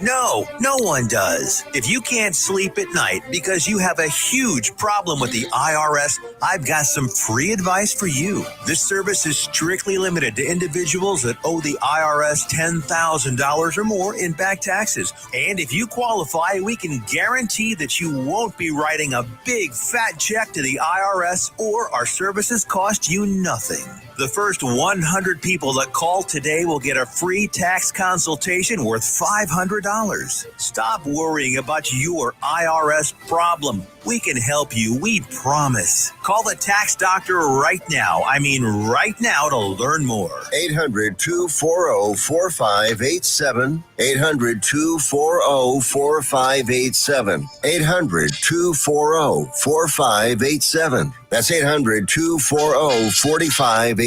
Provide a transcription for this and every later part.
No, no one does. If you can't sleep at night because you have a huge problem with the IRS, I've got some free advice for you. This service is strictly limited to individuals that owe the IRS $10,000 or more in back taxes. And if you qualify, we can guarantee that you won't be writing a big fat check to the IRS, or our services cost you nothing. The first 100 people that call today will get a free tax consultation worth $500. Stop worrying about your IRS problem. We can help you, we promise. Call the tax doctor right now. I mean right now to learn more. 800-240-4587. 800-240-4587. 800-240-4587. That's 800-240-4587.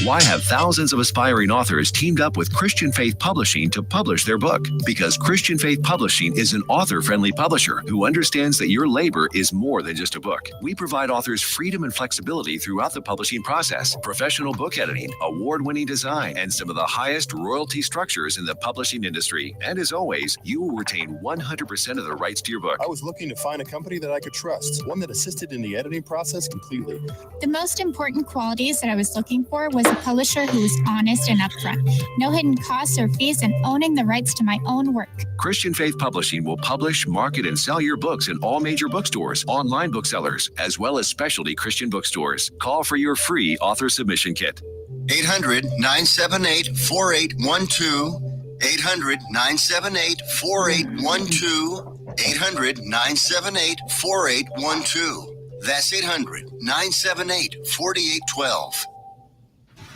Why have thousands of aspiring authors teamed up with Christian Faith Publishing to publish their book? Because Christian Faith Publishing is an author-friendly publisher who understands that your labor is more than just a book. We provide authors freedom and flexibility throughout the publishing process, professional book editing, award-winning design, and some of the highest royalty structures in the publishing industry. And as always, you will retain 100% of the rights to your book. I was looking to find a company that I could trust, one that assisted in the editing process completely. The most important qualities that I was looking for was a publisher who was honest and upfront, no hidden costs or fees, and owning the rights to my own work. Christian Faith Publishing will publish, market, and sell your books in all major bookstores, online booksellers, as well as specialty Christian bookstores. Call for your free author submission kit. 800-978-4812. 800-978-4812. 800-978-4812. That's 800-978-4812.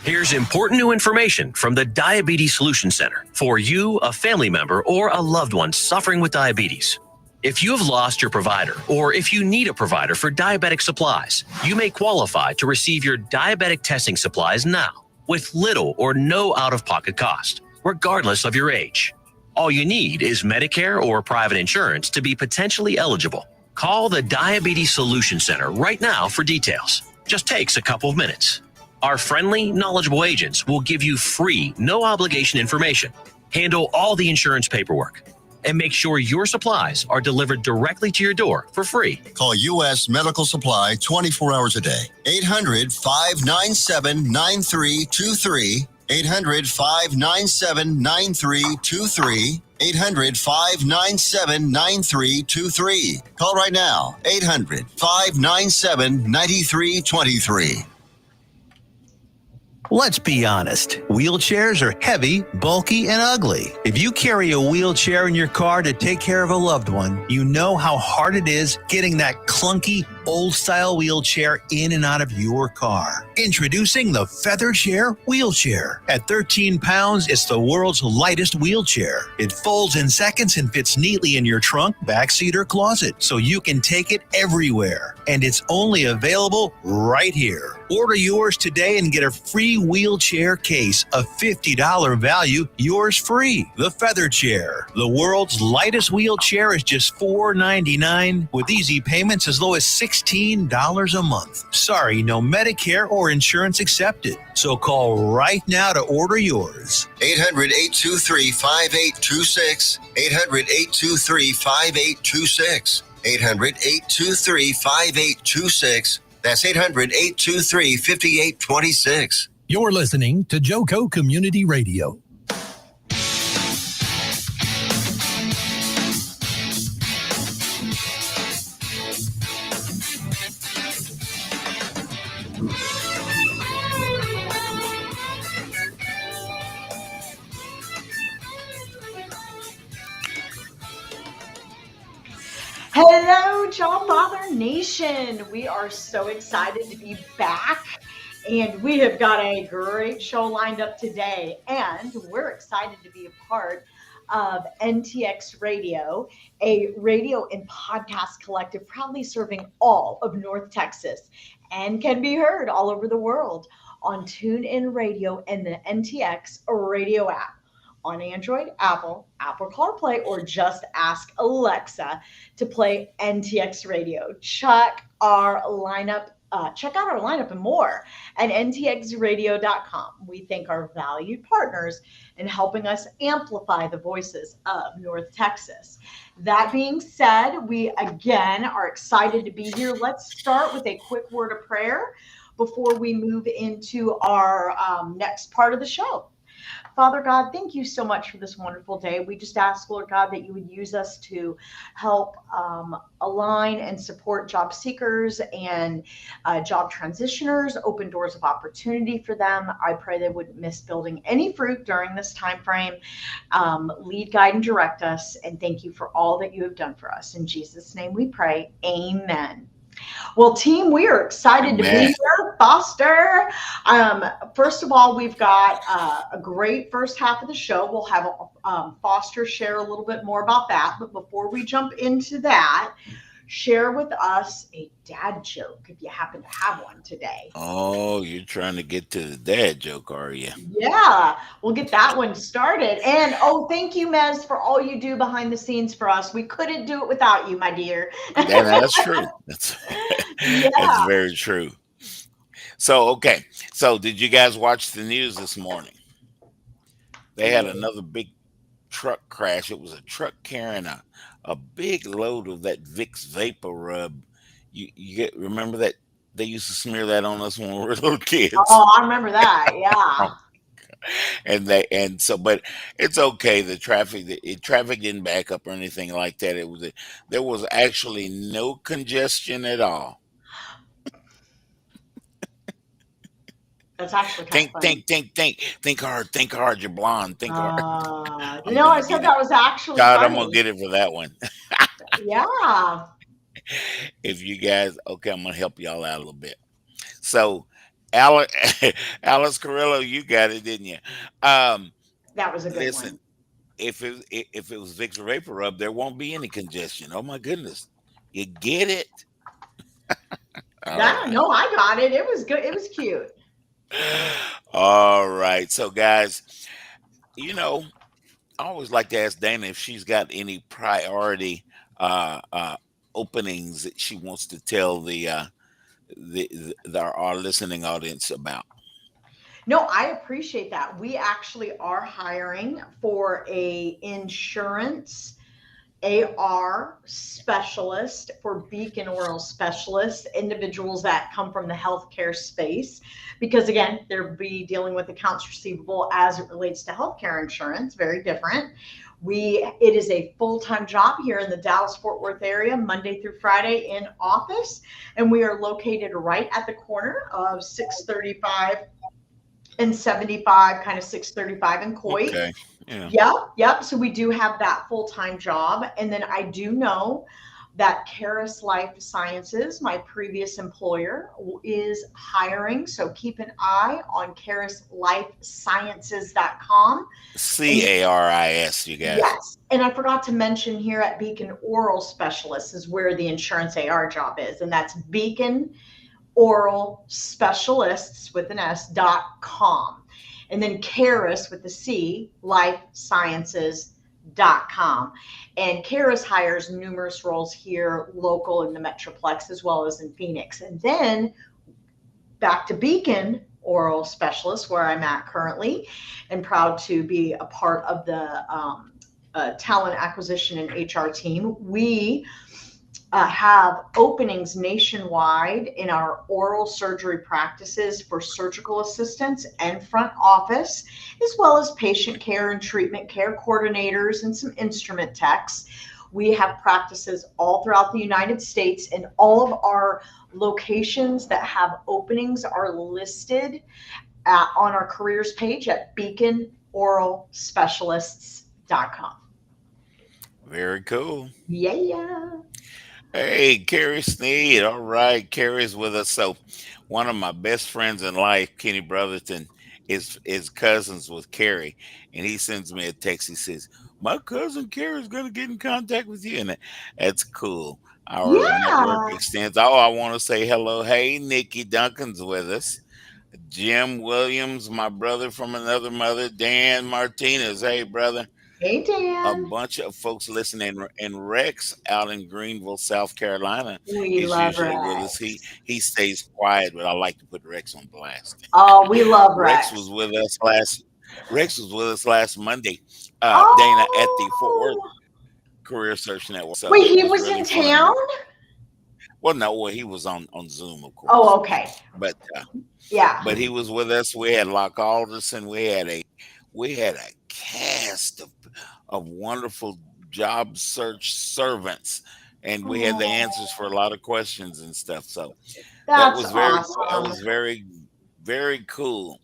Here's important new information from the Diabetes Solution Center for you, a family member, or a loved one suffering with diabetes. If you have lost your provider, or if you need a provider for diabetic supplies, you may qualify to receive your diabetic testing supplies now with little or no out-of-pocket cost, regardless of your age. All you need is Medicare or private insurance to be potentially eligible. Call the Diabetes Solution Center right now for details. Just takes a couple of minutes. Our friendly, knowledgeable agents will give you free, no-obligation information, handle all the insurance paperwork, and make sure your supplies are delivered directly to your door for free. Call U.S. Medical Supply 24 hours a day. 800-597-9323. 800-597-9323. 800-597-9323. Call right now. 800-597-9323. Let's be honest. Wheelchairs are heavy, bulky, and ugly. If you carry a wheelchair in your car to take care of a loved one, you know how hard it is getting that clunky, old-style wheelchair in and out of your car. Introducing the Feather Chair Wheelchair. At 13 pounds, it's the world's lightest wheelchair. It folds in seconds and fits neatly in your trunk, backseat, or closet, so you can take it everywhere. And it's only available right here. Order yours today and get a free wheelchair case, a $50 value, yours free. The Feather Chair. The world's lightest wheelchair is just $4.99 with easy payments as low as $16 a month. Sorry, no Medicare or insurance accepted. So call right now to order yours. 800-823-5826. 800-823-5826. 800-823-5826. That's 800-823-5826. You're listening to Joco Community Radio. Hello, Jobfather Nation. We are so excited to be back, and we have got a great show lined up today, and we're excited to be a part of NTX Radio, a radio and podcast collective proudly serving all of North Texas and can be heard all over the world on TuneIn Radio and the NTX Radio app. On Android, Apple CarPlay, or just ask Alexa to play NTX Radio. Check our lineup check out our lineup and more at ntxradio.com. We thank our valued partners in helping us amplify the voices of North Texas. That being said, we again are excited to be here. Let's start with a quick word of prayer before we move into our next part of the show. Father God, thank you so much for this wonderful day. We just ask, Lord God, that you would use us to help align and support job seekers and job transitioners, open doors of opportunity for them. I pray they wouldn't miss building any fruit during this time frame. Lead, guide, and direct us. And thank you for all that you have done for us. In Jesus' name we pray. Amen. Well, team, we are excited to be here. Foster. First of all, we've got a great first half of the show. We'll have Foster share a little bit more about that. But before we jump into that, share with us a dad joke if you happen to have one today. Oh, you're trying to get to the dad joke, are you? Yeah, we'll get that one started. And thank you, Mez, for all you do behind the scenes for us. We couldn't do it without you, my dear. That's true. That's very true. So, okay. So, did you guys watch the news this morning? They had another big truck crash. It was a truck carrying a big load of that Vicks Vapor Rub. Remember that they used to smear that on us when we were little kids? Oh, I remember that. Yeah. But it's okay. The traffic didn't back up or anything like that. There was actually no congestion at all. That's actually kind of funny. Think hard. You're blonde. Think hard. I said that was actually Todd, funny. I'm gonna get it for that one. Yeah. If you guys, okay, I'm gonna help y'all out a little bit. So, Alice Carrillo, you got it, didn't you? That was a good one. If it was Vicks Vapor Rub, there won't be any congestion. Oh my goodness, you get it? No, I got it. It was good. It was cute. All right, so guys, I always like to ask Dana if she's got any priority openings that she wants to tell our listening audience about. No, I appreciate that. We actually are hiring for a insurance AR specialist for Beacon Oral Specialists, individuals that come from the healthcare space, because again, they'll be dealing with accounts receivable as it relates to healthcare insurance, very different. It is a full-time job here in the Dallas-Fort Worth area, Monday through Friday in office, and we are located right at the corner of 635 and 75, kind of 635 and Coit. Okay. Yeah. Yep. So we do have that full-time job. And then I do know that Caris Life Sciences, my previous employer, is hiring. So keep an eye on carislifesciences.com. CARIS, you guys. Yes. And I forgot to mention here at Beacon Oral Specialists is where the insurance AR job is. And that's Beacon Oral Specialists with an S.com. And then Caris with the C, lifesciences.com. And Caris hires numerous roles here, local in the Metroplex, as well as in Phoenix. And then back to Beacon Oral Specialists, where I'm at currently, and proud to be a part of the talent acquisition and HR team. We have openings nationwide in our oral surgery practices for surgical assistants and front office, as well as patient care and treatment care coordinators and some instrument techs. We have practices all throughout the United States, and all of our locations that have openings are listed on our careers page at beaconoralspecialists.com. Very cool. Yeah. Hey, Carrie Sneed. All right, Carrie's with us. So, one of my best friends in life, Kenny Brotherton, is cousins with Carrie, and he sends me a text. He says, "My cousin Carrie's going to get in contact with you," and that's cool. Our network extends. Oh, I want to say hello. Hey, Nikki Duncan's with us. Jim Williams, my brother from another mother. Dan Martinez. Hey, brother. Hey, a Dan. bunch of folks listening, and Rex out in Greenville, South Carolina, We is love usually with us. He Rex. he stays quiet, but I like to put Rex on blast. Oh, we love Rex Rex. was with us last. Rex was with us last Monday, Dana, at the Fort Worth Oh, Career Search Network. So wait, it he was was really in fun. town? Well, no, well he was on Zoom, of course, Oh, okay. but Yeah. he was with us. We had Locke Alderson. We had a cast of wonderful job search servants, and we had the answers for a Oh, lot of questions and stuff. So that that's was very that awesome. was very very cool.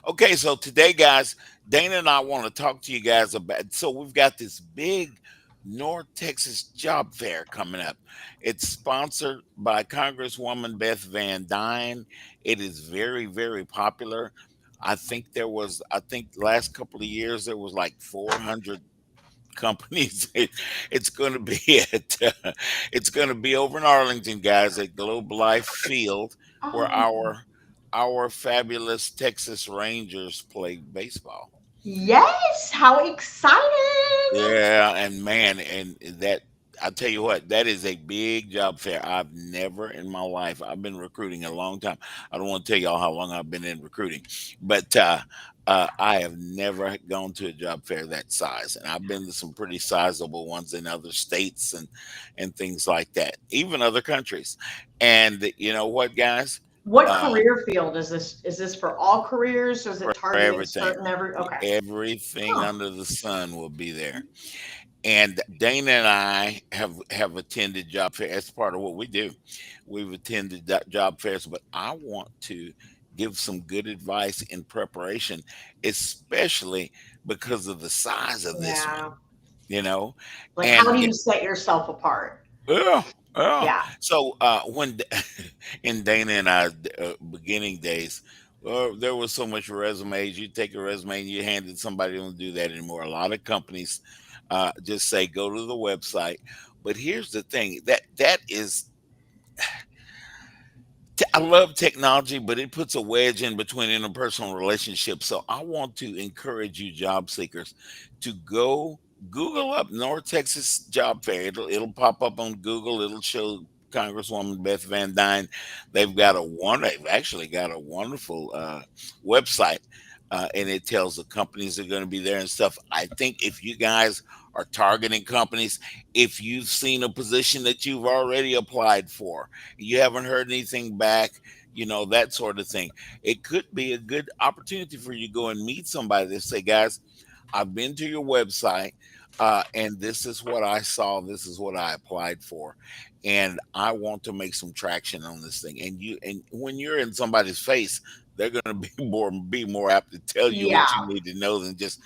Okay, so today, guys, Dana and I want to talk to you guys about. So we've got this big North Texas job fair coming up. It's sponsored by Congresswoman Beth Van Dyne. It is very, very popular. I think last couple of years there was like 400 companies. It's going to be it's going to be over in Arlington, guys, at Globe Life Field, where Oh, our fabulous Texas Rangers play baseball. yes. How exciting. Yeah, and man, and that I tell you what, that is a big job fair. I've never in my life. I've been recruiting a long time. I don't want to tell y'all how long I've been in recruiting, but I have never gone to a job fair that size, and I've been to some pretty sizable ones in other states and things like that, even other countries. And you know what, guys? What Uh, career field is this? Is this for all careers? Or is it for targeting everything, certain every? Okay. everything Huh. under the sun will be there. And Dana and I have attended job fairs. That's part of what we do. We've attended job fairs, but I want to give some good advice in preparation, especially because of the size of this one. Yeah. You know, Like, how and do you set yourself apart? yeah, yeah. Yeah. So when in Dana and I beginning days, there was so much resumes. You take a resume and you hand it to somebody. They don't do that anymore. A lot of companies just say go to the website. But here's the thing that is I love technology, but it puts a wedge in between interpersonal relationships. So I want to encourage you, job seekers, to go Google up North Texas Job Fair. It'll pop up on Google. It'll show Congresswoman Beth Van Dyne. They've actually got a wonderful website, and it tells the companies that are going to be there and stuff. I think if you guys are targeting companies, if you've seen a position that you've already applied for, you haven't heard anything back, that sort of thing, it could be a good opportunity for you to go and meet somebody that say, guys, I've been to your website, and this is what I saw, this is what I applied for, and I want to make some traction on this thing. And when you're in somebody's face, they're going to be more apt to tell you what you Yeah. need to know than just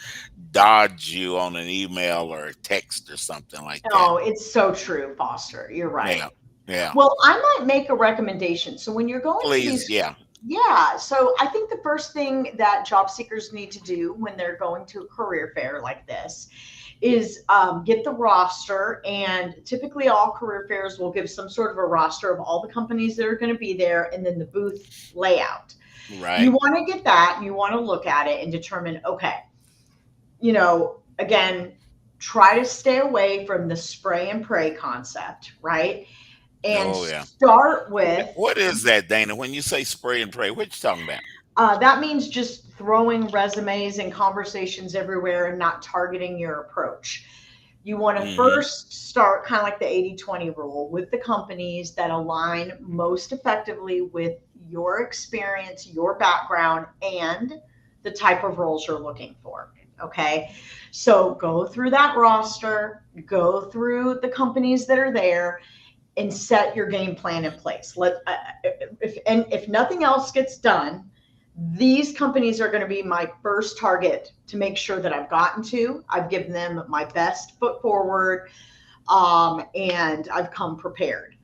dodge you on an email or a text or something like that. No, it's so true, Foster. You're Yeah, right. yeah. Well, I might make a recommendation. So when you're going to Please, these, yeah. yeah. So I think the first thing that job seekers need to do when they're going to a career fair like this is get the roster. And typically, all career fairs will give some sort of a roster of all the companies that are going to be there, and then the booth layout. You Right. want to get that. You want to look at it and determine, okay, again, try to stay away from the spray and pray concept, right? And Oh, yeah. start with What is that, Dana? When you say spray and pray, what you talking about? that means just throwing resumes and conversations everywhere and not targeting your approach. You want to Hmm. first start kind of like the 80-20 rule with the companies that align most effectively with your experience, your background, and the type of roles you're looking for. Okay. So go through that roster, go through the companies that are there, and set your game plan in place. If nothing else gets done, these companies are going to be my first target to make sure that I've given them my best foot forward, and I've come prepared.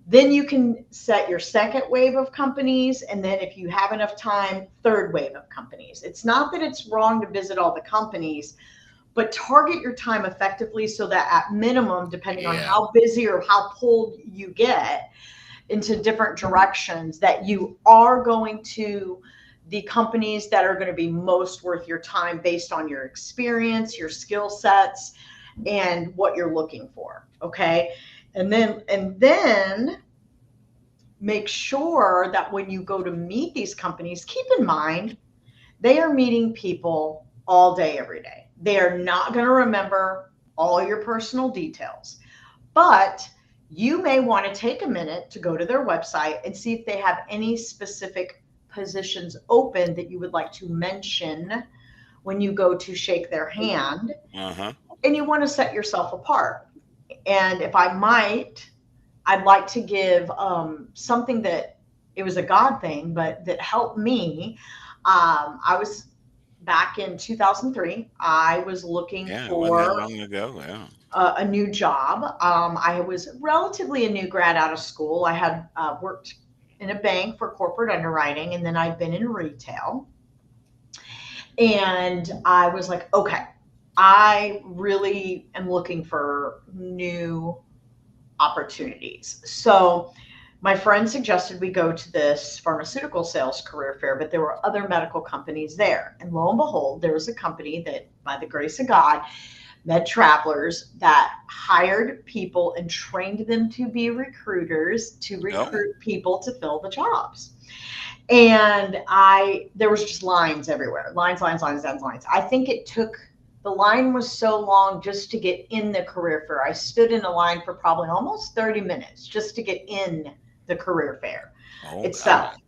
Then you can set your second wave of companies, and then if you have enough time, third wave of companies. It's not that it's wrong to visit all the companies, but target your time effectively so that at minimum, depending on Yeah. how busy or how pulled you get into different directions, that you are going to the companies that are going to be most worth your time based on your experience, your skill sets, and what you're looking for. Okay. And then make sure that when you go to meet these companies, keep in mind they are meeting people all day, every day. They are not going to remember all your personal details, but you may want to take a minute to go to their website and see if they have any specific positions open that you would like to mention when you go to shake their hand. And you want to set yourself apart. And if I might, I'd like to give something that it was a God thing, but that helped me. I was back in 2003. I was looking for wasn't that long ago. Yeah. A new job. I was relatively a new grad out of school. I had worked in a bank for corporate underwriting, and then I'd been in retail. And I was like, okay, I really am looking for new opportunities. So my friend suggested we go to this pharmaceutical sales career fair, but there were other medical companies there. And lo and behold, there was a company that, by the grace of God, Med Travelers, that hired people and trained them to be recruiters, to recruit people to fill the jobs. And there was just lines everywhere, lines. I think the line was so long just to get in the career fair. I stood in a line for probably almost 30 minutes just to get in the career fair itself. God.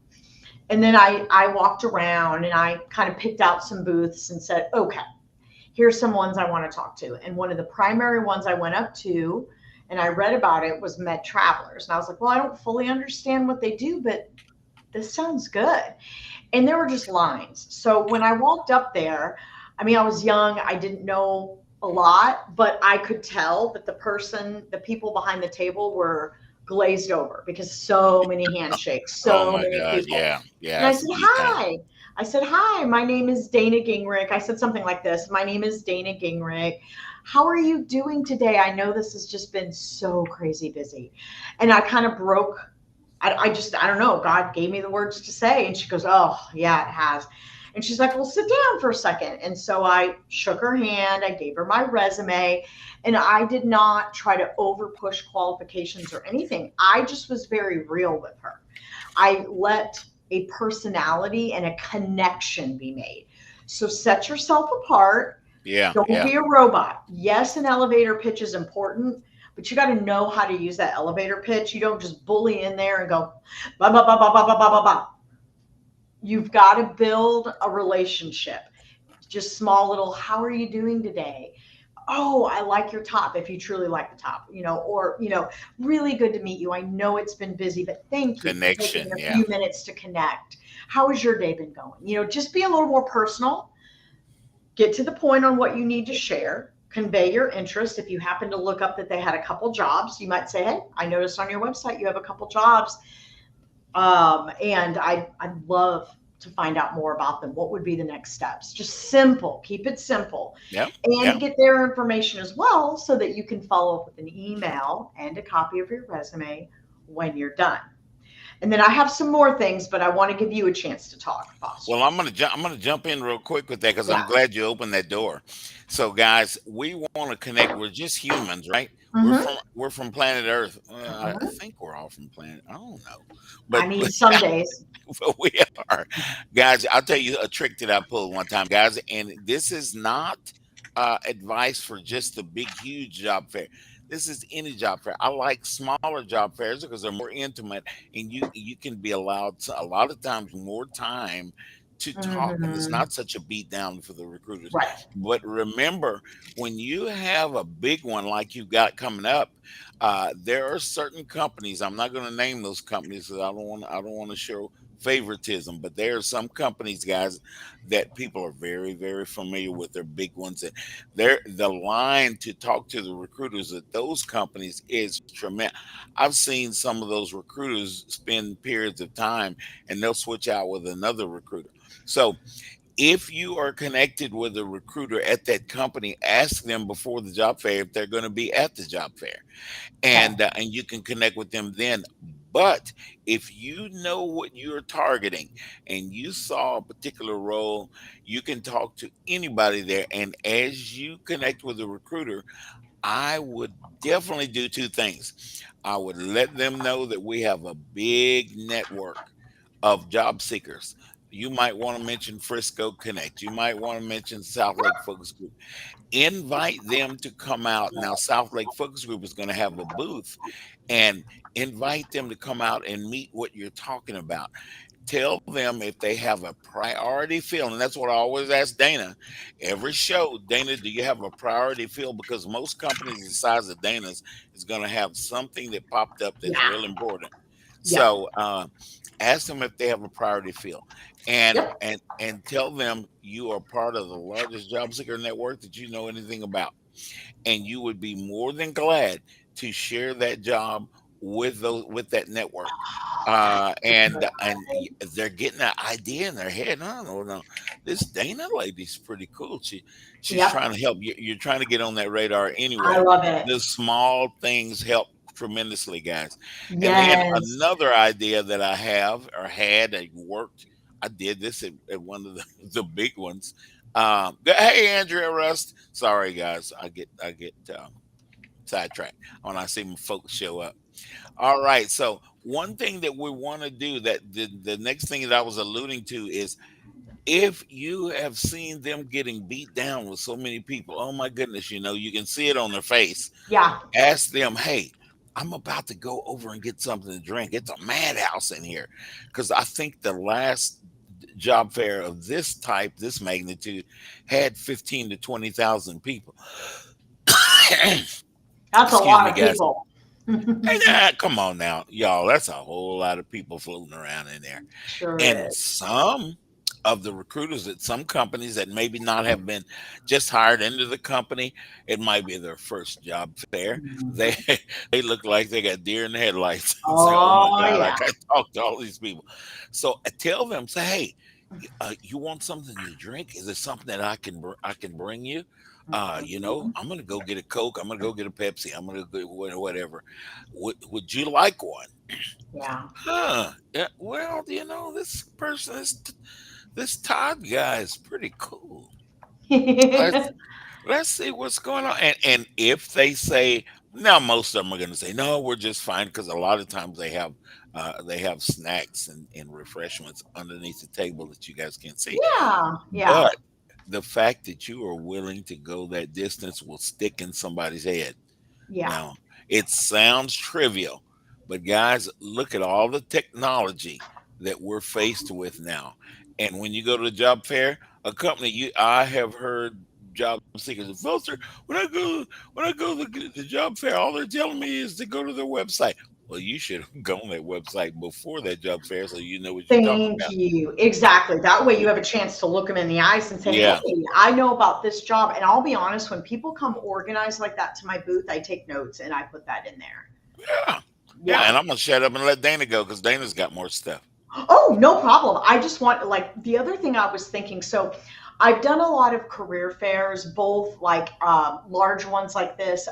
And then I walked around and I kind of picked out some booths and said, okay, here's some ones I want to talk to. And one of the primary ones I went up to and I read about it was Med Travelers. And I was like, well, I don't fully understand what they do, but this sounds good. And there were just lines. So when I walked up there, I mean, I was young. I didn't know a lot, but I could tell that the people behind the table were glazed over because so many handshakes, many God, people. Yeah. And I said, hi. I said, hi, my name is Dana Gingerich. I said something like this. My name is Dana Gingerich. How are you doing today? I know this has just been so crazy busy. And I kind of broke. I don't know. God gave me the words to say. And she goes, oh, yeah, it has. And she's like, well, sit down for a second. And so I shook her hand. I gave her my resume. And I did not try to over push qualifications or anything. I just was very real with her. I let a personality and a connection be made. So set yourself apart. Don't be a robot. Yes, an elevator pitch is important, but you got to know how to use that elevator pitch. You don't just bully in there and go, blah, blah, blah, blah, blah, blah, blah, blah. You've got to build a relationship. Just small little, how are you doing today? Oh, I like your top, if you truly like the top, or, really good to meet you. I know it's been busy, but thank you Connection, for taking a few minutes to connect. How has your day been going? Just be a little more personal. Get to the point on what you need to share. Convey your interest. If you happen to look up that they had a couple jobs, you might say, hey, I noticed on your website you have a couple jobs. And I'd love to find out more about them. What would be the next steps? Just simple. Keep it simple. And get their information as well so that you can follow up with an email and a copy of your resume when you're done. And then I have some more things, but I want to give you a chance to talk, Foster. Well, I'm gonna jump in real quick with that because I'm glad you opened that door. So, guys, we want to connect. We're just humans, right? We're from planet Earth. I think we're all from planet. I don't know, but some days. But we are, guys. I'll tell you a trick that I pulled one time, guys, and this is not advice for just the big, huge job fair. This is any job fair. I like smaller job fairs because they're more intimate, and you can be allowed a lot of times more time to talk, and it's not such a beat down for the recruiters. Right. But remember, when you have a big one like you got coming up, there are certain companies. I'm not going to name those companies because I don't want to show favoritism, but there are some companies, guys, that people are very, very familiar with. They're big ones, and the line to talk to the recruiters at those companies is tremendous. I've seen some of those recruiters spend periods of time and they'll switch out with another recruiter. So if you are connected with a recruiter at that company, ask them before the job fair if they're going to be at the job fair, and you can connect with them then. But if you know what you're targeting and you saw a particular role, you can talk to anybody there. And as you connect with a recruiter, I would definitely do two things. I would let them know that we have a big network of job seekers. You might want to mention Frisco Connect. You might want to mention South Lake Focus Group. Invite them to come out. Now, South Lake Focus Group is going to have a booth, and invite them to come out and meet what you're talking about. Tell them if they have a priority field. And that's what I always ask Dana. Every show, Dana, do you have a priority field? Because most companies the size of Dana's is going to have something that popped up that's Yeah. real important. Yeah. So ask them if they have a priority field, and Yep. and tell them you are part of the largest job seeker network that you know anything about, and you would be more than glad to share that job with that network. And they're getting that idea in their head. No, this Dana lady's pretty cool. She's Yep. trying to help you. You're trying to get on that radar I anyway. love it. The small things help tremendously, guys. And then Yes. another idea that I have or had and worked, I did this at one of the big ones. Hey, Andrea Rust. Sorry, guys. I get sidetracked when I see my folks show up. All right. So one thing that we want to do, that the next thing that I was alluding to, is if you have seen them getting beat down with so many people, oh my goodness, you can see it on their face. Yeah. Ask them, hey, I'm about to go over and get something to drink. It's a madhouse in here. Because I think the last job fair of this type, this magnitude, had 15 to 20,000 people. That's a Excuse lot me, of guys. people. Hey, come on now, y'all. That's a whole lot of people floating around in there. Sure And is. some of the recruiters at some companies that maybe not have been just hired into the company, it might be their first job fair. They they look like they got deer in the headlights. It's like, oh my Oh God, I yeah. got to talk to all these people. So tell them, say, hey, you want something to drink? Is there something that I can bring you? I'm gonna go get a Coke. I'm gonna go get a Pepsi. I'm gonna go whatever. Would you like one? Yeah. Huh? Yeah. Well, this Todd guy is pretty cool. Let's let's see what's going on. And if they say, now most of them are going to say no, we're just fine, because a lot of times they have snacks and refreshments underneath the table that you guys can't see. Yeah. Yeah. But the fact that you are willing to go that distance will stick in somebody's head. Yeah. Now, it sounds trivial, but guys, look at all the technology that we're faced with now. And when you go to the job fair, a company, I have heard job seekers, Filter, when I go to the job fair, all they're telling me is to go to their website. Well, you should have gone on that website before that job fair so you know what you're talking Thank about. you. Exactly. That way you have a chance to look them in the eyes and say, Yeah. hey, I know about this job. And I'll be honest, when people come organized like that to my booth, I take notes and I put that in there. Yeah. And I'm going to shut up and let Dana go, because Dana's got more stuff. Oh, no problem. I just want, like, the other thing I was thinking, so I've done a lot of career fairs, both like large ones like this.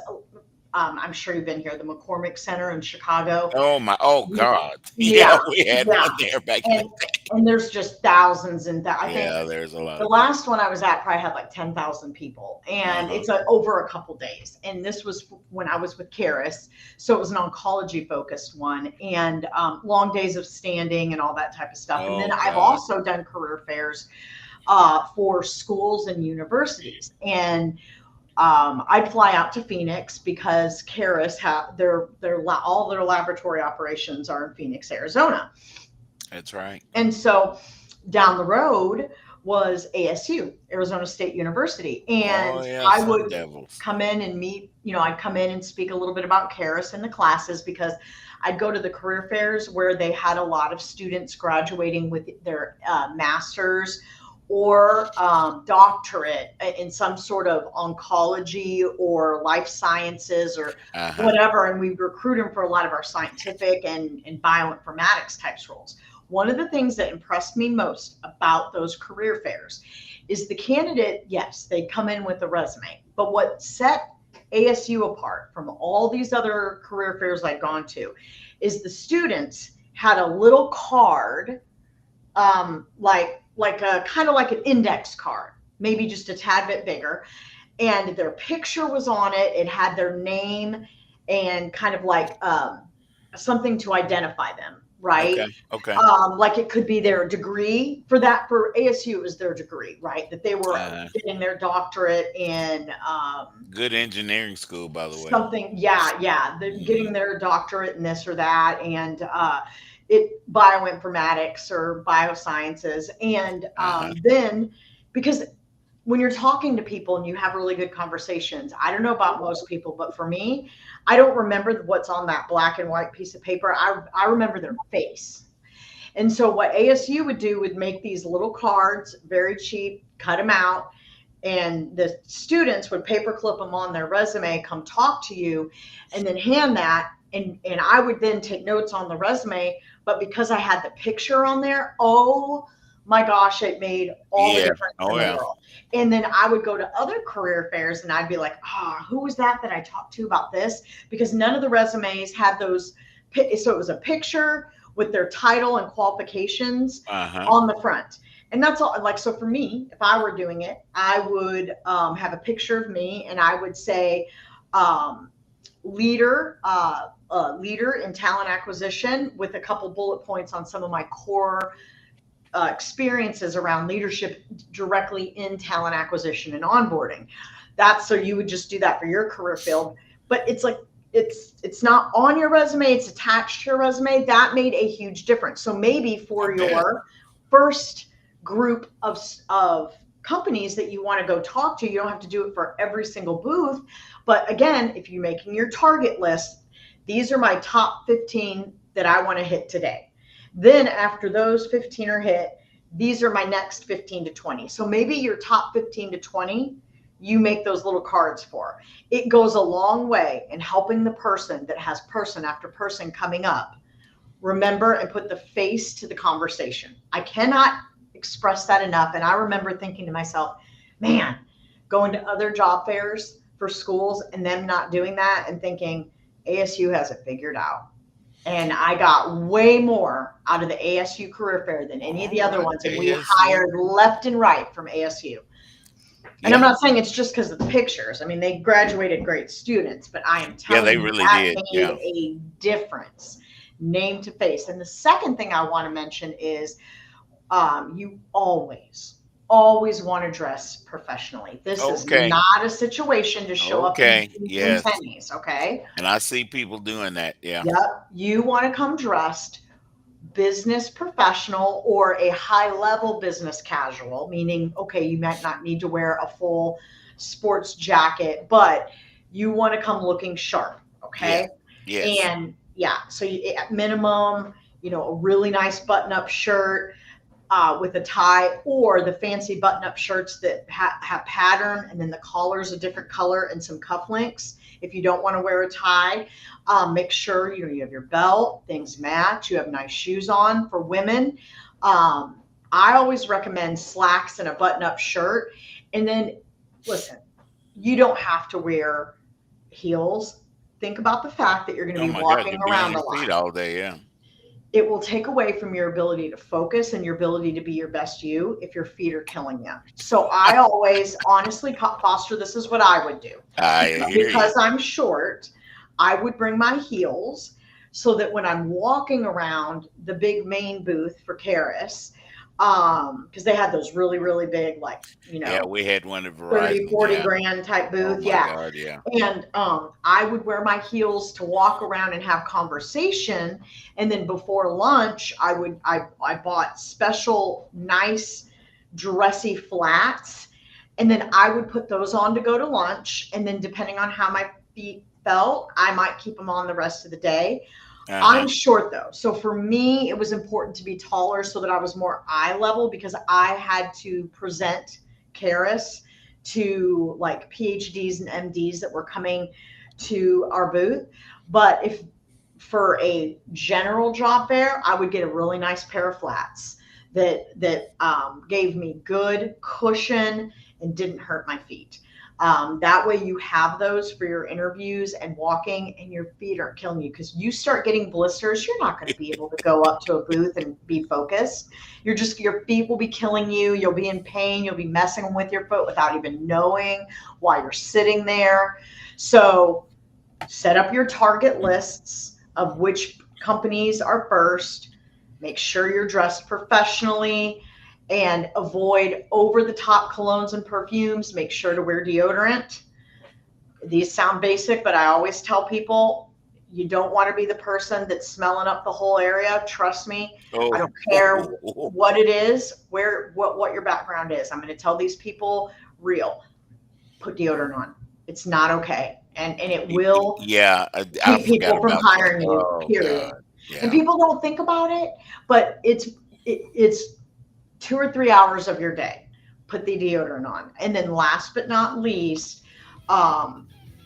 I'm sure you've been here, the McCormick Center in Chicago. Oh God. Yeah, we had one there back in the day. And there's just thousands and I think There's a lot. the last one I was at probably had like 10,000 people, and it's over a couple days. And this was when I was with Karis, so it was an oncology focused one, and long days of standing and all that type of stuff. And then I've also done career fairs for schools and universities, and I'd fly out to Phoenix because Karis all their laboratory operations are in Phoenix, Arizona. That's right. And so down the road was ASU, Arizona State University. And I would come in and meet, I'd come in and speak a little bit about Karis in the classes, because I'd go to the career fairs where they had a lot of students graduating with their master's or doctorate in some sort of oncology or life sciences or whatever. And we recruit them for a lot of our scientific and bioinformatics types roles. One of the things that impressed me most about those career fairs is the candidate, yes, they come in with a resume, but what set ASU apart from all these other career fairs I've gone to is the students had a little card, like a kind of like an index card, maybe just a tad bit bigger. And their picture was on it. It had their name and kind of like something to identify them, right? Okay. Like it could be their degree for ASU, it was their degree, right? That they were getting their doctorate in Good engineering school, by the way. something. Yeah. They're getting their doctorate in this or that. And bioinformatics or biosciences. And then, because when you're talking to people and you have really good conversations, I don't know about most people, but for me, I don't remember what's on that black and white piece of paper. I remember their face. And so what ASU would do would make these little cards, very cheap, cut them out, and the students would paperclip them on their resume, come talk to you, and then hand that. And I would then take notes on the resume, but because I had the picture on there, oh my gosh, it made all the difference in the world. And then I would go to other career fairs and I'd be like, who was that I talked to about this? Because none of the resumes had those. So it was a picture with their title and qualifications on the front. And that's all. Like, so for me, if I were doing it, I would have a picture of me and I would say, leader in talent acquisition, with a couple bullet points on some of my core experiences around leadership directly in talent acquisition and onboarding. So you would just do that for your career field, but it's like, it's not on your resume, it's attached to your resume. That made a huge difference. So maybe for your first group of companies that you want to go talk to, you don't have to do it for every single booth. But again, if you're making your target list, these are my top 15 that I want to hit today. Then after those 15 are hit, these are my next 15 to 20. So maybe your top 15 to 20, you make those little cards for. It goes a long way in helping the person that has person after person coming up remember and put the face to the conversation. I cannot express that enough. And I remember thinking to myself, man, going to other job fairs for schools and them not doing that and thinking ASU has it figured out. And I got way more out of the ASU career fair than any of the other ones. And we hired left and right from ASU. And I'm not saying it's just because of the pictures. I mean, they graduated great students, but I am telling you, really that did. made a difference, name to face. And the second thing I want to mention is you always want to dress professionally. This is not a situation to show up in tennies, okay? And I see people doing that, Yep. You want to come dressed business professional or a high-level business casual, meaning, you might not need to wear a full sports jacket, but you want to come looking sharp, okay? Yes. And so at minimum, a really nice button-up shirt, with a tie, or the fancy button-up shirts that have pattern and then the collar's a different color and some cufflinks. If you don't want to wear a tie, make sure you have your belt, things match, you have nice shoes on. For women, I always recommend slacks and a button-up shirt. And then listen, you don't have to wear heels. Think about the fact that you're going to be walking around a lot all day. It will take away from your ability to focus and your ability to be your best you if your feet are killing you. So I always, honestly, Foster, this is what I would do. Because I'm short, I would bring my heels so that when I'm walking around the big main booth for Karis, because they had those really, really big, we had one of 30, 40 grand type booth. God, And I would wear my heels to walk around and have conversation. And then before lunch, I bought special nice dressy flats. And then I would put those on to go to lunch. And then depending on how my feet felt, I might keep them on the rest of the day. I'm short though. So for me, it was important to be taller so that I was more eye level, because I had to present Karis to like PhDs and MDs that were coming to our booth. But if for a general job fair, I would get a really nice pair of flats that gave me good cushion and didn't hurt my feet. That way you have those for your interviews and walking, and your feet aren't killing you, because you start getting blisters, you're not going to be able to go up to a booth and be focused. Your feet will be killing you. You'll be in pain. You'll be messing with your foot without even knowing while you're sitting there. So set up your target lists of which companies are first. Make sure you're dressed professionally, and avoid over-the-top colognes and perfumes. Make sure to wear deodorant. These sound basic, but I always tell people, you don't want to be the person that's smelling up the whole area. Trust me. I don't care what it is, what your background is. I'm going to tell these people real. Put deodorant on. It's not okay. And it will keep people from hiring you, period. Yeah. And people don't think about it, but it's 2 or 3 hours of your day. Put the deodorant on. And then last but not least,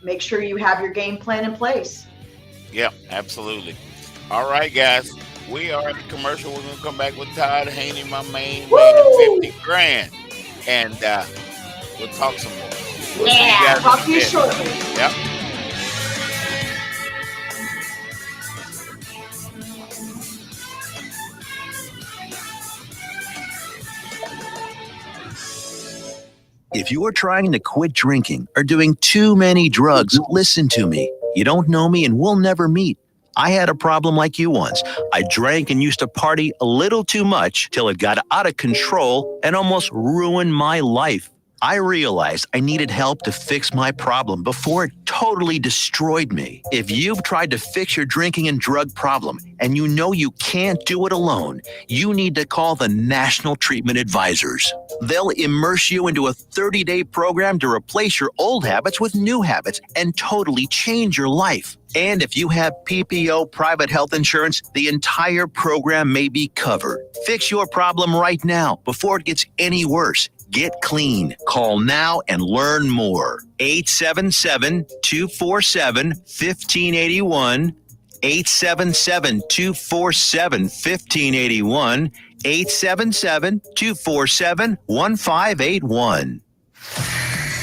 make sure you have your game plan in place. Yeah, absolutely. All right, guys. We are at the commercial. We're going to come back with Todd Haney, my main 50 grand. And we'll talk some more. We'll talk to you shortly. Yep. If you are trying to quit drinking or doing too many drugs, listen to me. You don't know me and we'll never meet. I had a problem like you once. I drank and used to party a little too much till it got out of control and almost ruined my life. I realized I needed help to fix my problem before it totally destroyed me. If you've tried to fix your drinking and drug problem and you know you can't do it alone, you need to call the National Treatment Advisors. They'll immerse you into a 30-day program to replace your old habits with new habits and totally change your life. And if you have PPO private health insurance, the entire program may be covered. Fix your problem right now before it gets any worse. Get clean. Call now and learn more. 877-247-1581. 877-247-1581. 877-247-1581.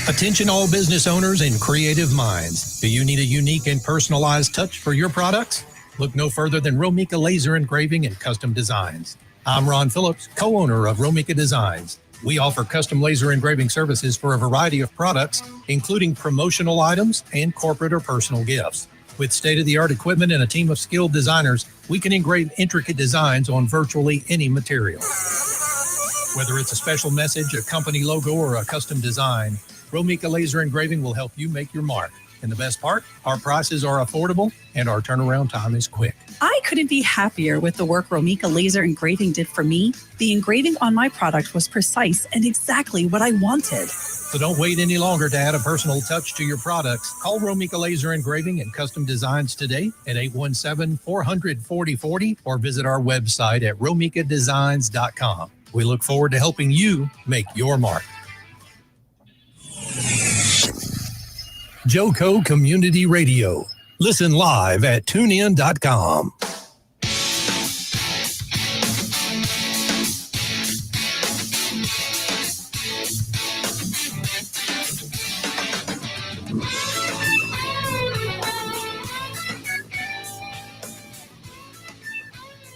Attention all business owners and creative minds. Do you need a unique and personalized touch for your products? Look no further than Romika Laser Engraving and Custom Designs. I'm Ron Phillips, co-owner of Romika Designs. We offer custom laser engraving services for a variety of products, including promotional items and corporate or personal gifts. With state-of-the-art equipment and a team of skilled designers, we can engrave intricate designs on virtually any material. Whether it's a special message, a company logo, or a custom design, Romika Laser Engraving will help you make your mark. And the best part, our prices are affordable and our turnaround time is quick. I couldn't be happier with the work Romika Laser Engraving did for me. The engraving on my product was precise and exactly what I wanted. So don't wait any longer to add a personal touch to your products. Call Romika Laser Engraving and Custom Designs today at 817-400-4040 or visit our website at romikadesigns.com. We look forward to helping you make your mark. Joco Community Radio. Listen live at tunein.com.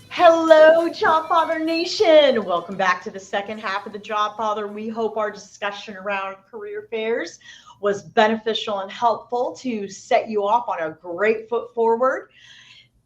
Hello, Jobfather Nation. Welcome back to the second half of the Jobfather. We hope our discussion around career fairs was beneficial and helpful to set you off on a great foot forward.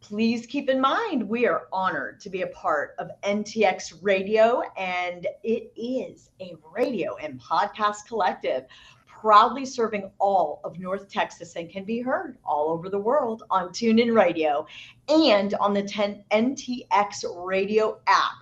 Please keep in mind, we are honored to be a part of NTX Radio, and it is a radio and podcast collective proudly serving all of North Texas and can be heard all over the world on TuneIn Radio and on the NTX Radio app.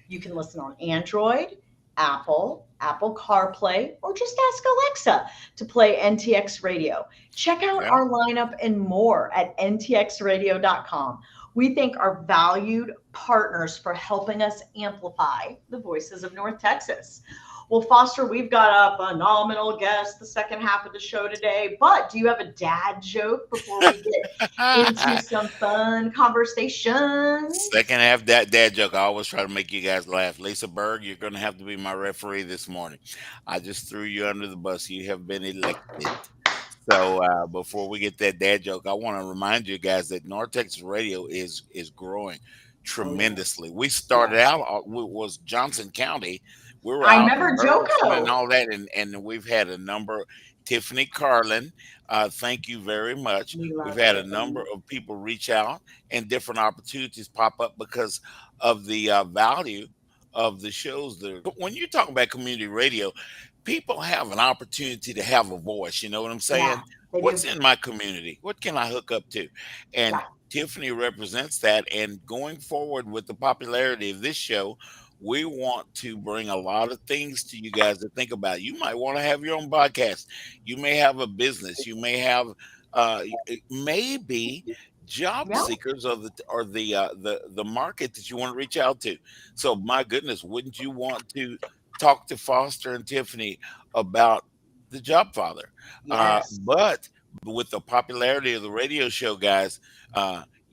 You can listen on Android, Apple CarPlay, or just ask Alexa to play NTX Radio. Check out our lineup and more at ntxradio.com. We thank our valued partners for helping us amplify the voices of North Texas. Well, Foster, we've got a phenomenal guest the second half of the show today, but do you have a dad joke before we get into some fun conversations? Second half that dad joke. I always try to make you guys laugh. Lisa Berg, you're going to have to be my referee this morning. I just threw you under the bus. You have been elected. So before we get that dad joke, I want to remind you guys that North Texas Radio is growing tremendously. We started out was Johnson County. We were I out remember in Burleson and Joko. all that, and we've had a number. Tiffany Carlin, thank you very much. We love We've had a Tiffany. number of people reach out, and different opportunities pop up because of the value of the shows. But when you talk about community radio, people have an opportunity to have a voice. You know what I'm saying? They What's do. in my community? What can I hook up to? And Right. Tiffany represents that. And going forward with the popularity of this show, we want to bring a lot of things to you guys to think about. You might want to have your own podcast. You may have a business. You may have maybe job Yeah. seekers or the market that you want to reach out to. So my goodness, wouldn't you want to talk to Foster and Tiffany about the Jobfather? Yes. But with the popularity of the radio show, guys,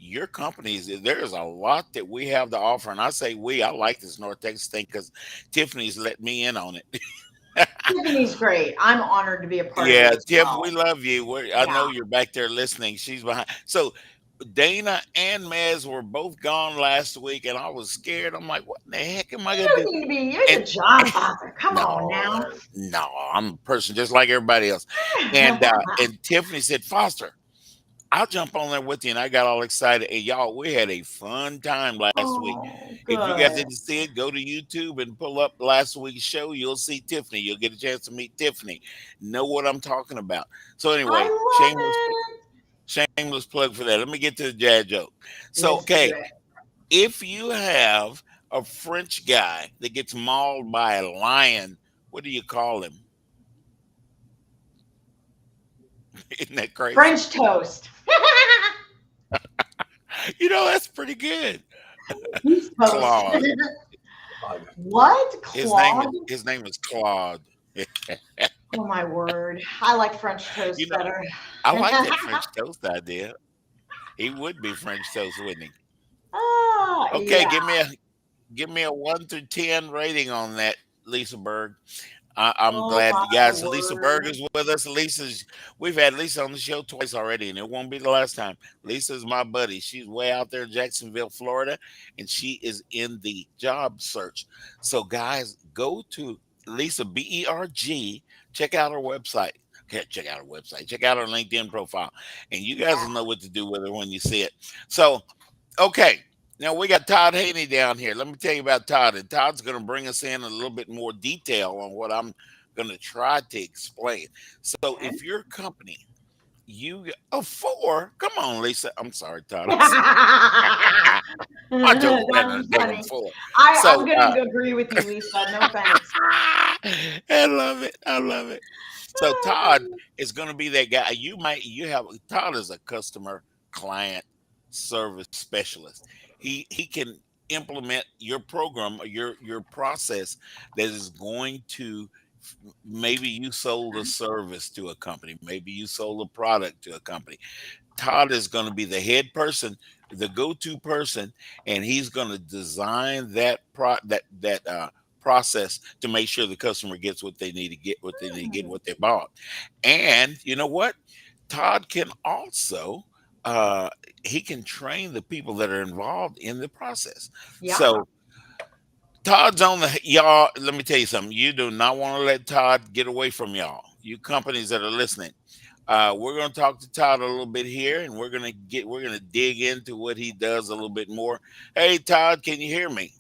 your companies, there's a lot that we have to offer. And I say I like this North Texas thing because Tiffany's let me in on it. Tiffany's great. I'm honored to be a part of Yeah, it as Tiff, well. we love you. I know Yeah. you're back there listening. She's behind. So Dana and Mez were both gone last week, and I was scared. I'm like, what in the heck am I You gonna don't do? need to be. You're And the Jobfather. Come on no, now. no, I'm a person just like everybody else. And Tiffany said, Foster, I'll jump on there with you. And I got all excited. And y'all, we had a fun time last week. Oh, If you guys good. didn't see it, go to YouTube and pull up last week's show. You'll see Tiffany. You'll get a chance to meet Tiffany. Know what I'm talking about. So anyway, I love it. shameless plug for that. Let me get to the dad joke. So, Let's do okay, it. if you have a French guy that gets mauled by a lion, what do you call him? Isn't that crazy? French toast. You know, that's pretty good. He's toast. Claude. What? Claude? His name is Claude. Oh my word. I like French toast You know, better. I like that French toast idea. He would be French toast, wouldn't he? Okay, Yeah. give me a 1 through 10 rating on that, Lisa Berg. I'm Oh glad my you guys. Lisa Berg word. is with us. We've had Lisa on the show twice already, and it won't be the last time. Lisa's my buddy. She's way out there in Jacksonville, Florida, and she is in the job search. So, guys, go to Lisa Berg. Check out her website. Okay, check out her website. Check out her LinkedIn profile, and you guys will know what to do with her when you see it. So, okay. Now we got Todd Haney down here. Let me tell you about Todd. And Todd's going to bring us in a little bit more detail on what I'm going to try to explain. So Okay. if your company, four, come on, Lisa. I'm sorry, Todd. That I told you was give him funny. four. I'm So going to agree with you, Lisa. No thanks. I love it. I love it. So Todd is going to be that guy. Todd is a customer client service specialist. He can implement your program or your process that is going to, maybe you sold a service to a company, maybe you sold a product to a company. Todd is going to be the head person, the go-to person, and he's going to design that process to make sure the customer gets what they need to get, what they bought. And you know what? Todd can also he can train the people that are involved in the process. Yeah. So Todd's on y'all. Let me tell you something. You do not want to let Todd get away from y'all. You companies that are listening. We're going to talk to Todd a little bit here, and we're going to dig into what he does a little bit more. Hey, Todd, can you hear me?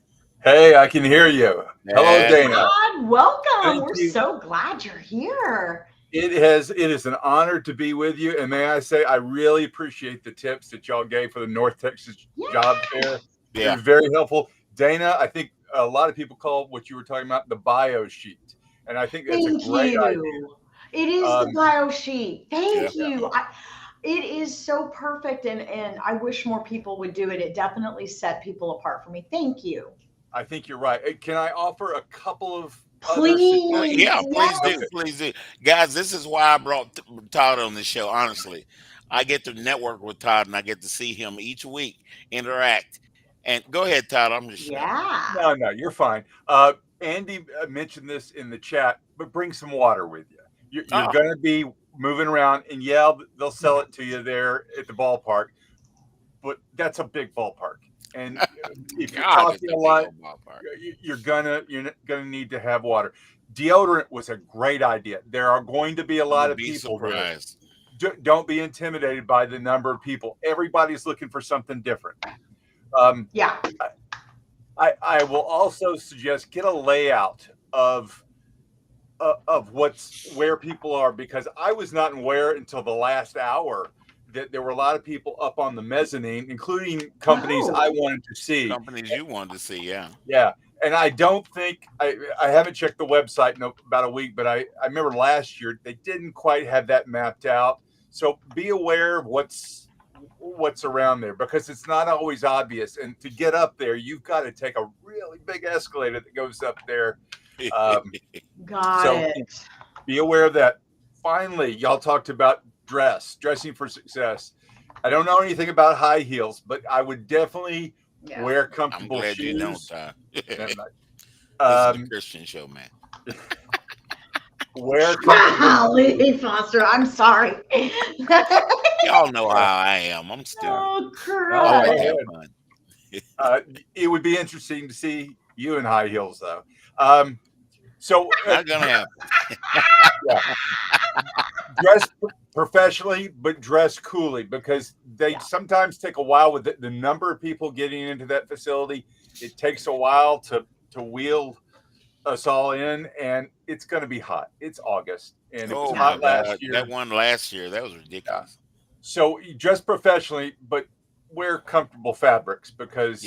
Hey, I can hear you. Hello, Dana. Todd, welcome. Thank We're you. so glad you're here. It is an honor to be with you, and may I say, I really appreciate the tips that y'all gave for the North Texas job fair. It Yeah. was very helpful. Dana, I think a lot of people call what you were talking about the bio sheet, and I think that's Thank a great idea. you. It is the bio sheet. Thank Yeah. you. It is so perfect, and I wish more people would do it. It definitely set people apart for me. Thank you. I think you're right. Can I offer a couple of Please. Yeah, please Yes. do, please do, guys. This is why I brought Todd on the show. Honestly, I get to network with Todd, and I get to see him each week interact. And go ahead, Todd. I'm just Yeah. No, you're fine. Andy mentioned this in the chat, but bring some water with you. You're Oh. going to be moving around, and yeah, they'll sell it to you there at the ballpark, but that's a big ballpark. And if you're God, it's talking a a big lot, old ballpark. you're gonna need to have water. Deodorant was a great idea. There are going to be a lot You'd of be people there. surprised. Don't be intimidated by the number of people. Everybody's looking for something different. Yeah. I will also suggest get a layout of where people are, because I was not aware until the last hour that there were a lot of people up on the mezzanine, including companies I wanted to see. Companies you wanted to see, yeah. Yeah. And I don't think I haven't checked the website in about a week, but I remember last year they didn't quite have that mapped out. So be aware of what's around there, because it's not always obvious. And to get up there, you've got to take a really big escalator that goes up there. Got it. Be aware of that. Finally, y'all talked about dressing for success. I don't know anything about high heels, but I would definitely wear comfortable I'm glad shoes. you don't, Todd. This is a Christian show, man. Wear Golly, Foster, I'm sorry. Y'all know how I am. I'm still. Oh, I like crap. that fun. It would be interesting to see you in high heels, though. So not gonna happen. Dress professionally, but dress coolly, because they sometimes take a while with the number of people getting into that facility. It takes a while to wheel us all in, and it's going to be hot. It's August, and it was hot last year. That one last year, that was ridiculous. So you dress professionally, but wear comfortable fabrics, because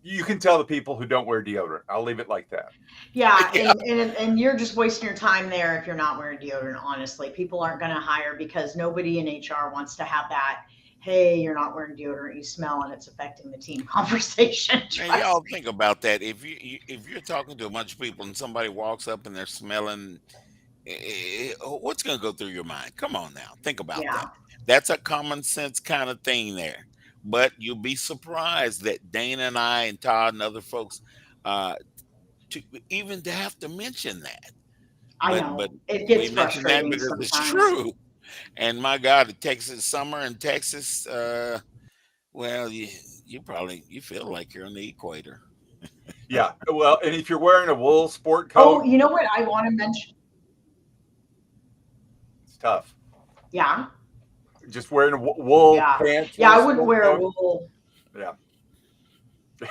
you can tell the people who don't wear deodorant. I'll leave it like that. Yeah, and you're just wasting your time there if you're not wearing deodorant, honestly. People aren't going to hire, because nobody in HR wants to have that, hey, you're not wearing deodorant, you smell, and it's affecting the team conversation. And y'all think about that. If you're talking to a bunch of people and somebody walks up and they're smelling, what's going to go through your mind? Come on now, think about that. That's a common sense kind of thing there. But you'll be surprised that Dana and I and Todd and other folks to have to mention that. I know. But it gets frustrating because sometimes. it's true. And my God, Texas summer in Texas, well, you feel like you're on the equator. Yeah. Well, and if you're wearing a wool sport coat. Oh, you know what I want to mention? It's tough. Yeah. Just wearing a wool pants. Yeah, I wouldn't wear a wool. Yeah.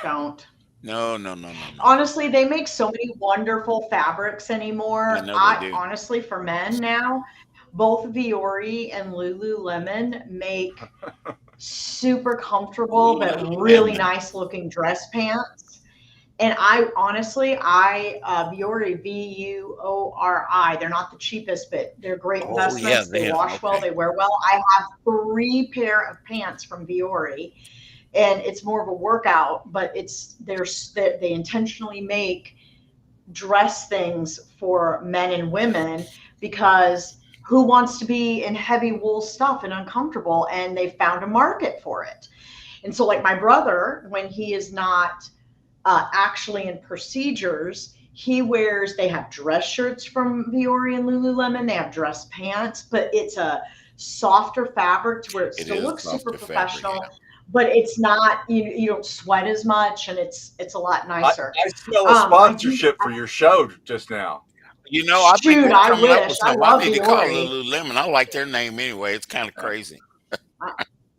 Don't. No. Honestly, they make so many wonderful fabrics anymore. Honestly, for men now, both Viore and Lululemon make super comfortable but really nice looking dress pants. And I honestly, Viore, Vuori, they're not the cheapest, but they're great investments. They wash well, they wear well. I have 3 pair of pants from Viore, and it's more of a workout, but they intentionally make dress things for men and women, because who wants to be in heavy wool stuff and uncomfortable? And they found a market for it. And so, like my brother, when he is not actually in procedures, they have dress shirts from Viore and Lululemon. They have dress pants, but it's a softer fabric to where it still looks super professional. But it's not, you don't sweat as much, and it's a lot nicer. I smell a sponsorship for your show just now. I think they're coming up with something. I need to call Viore. Lululemon. I like their name anyway. It's kind of crazy.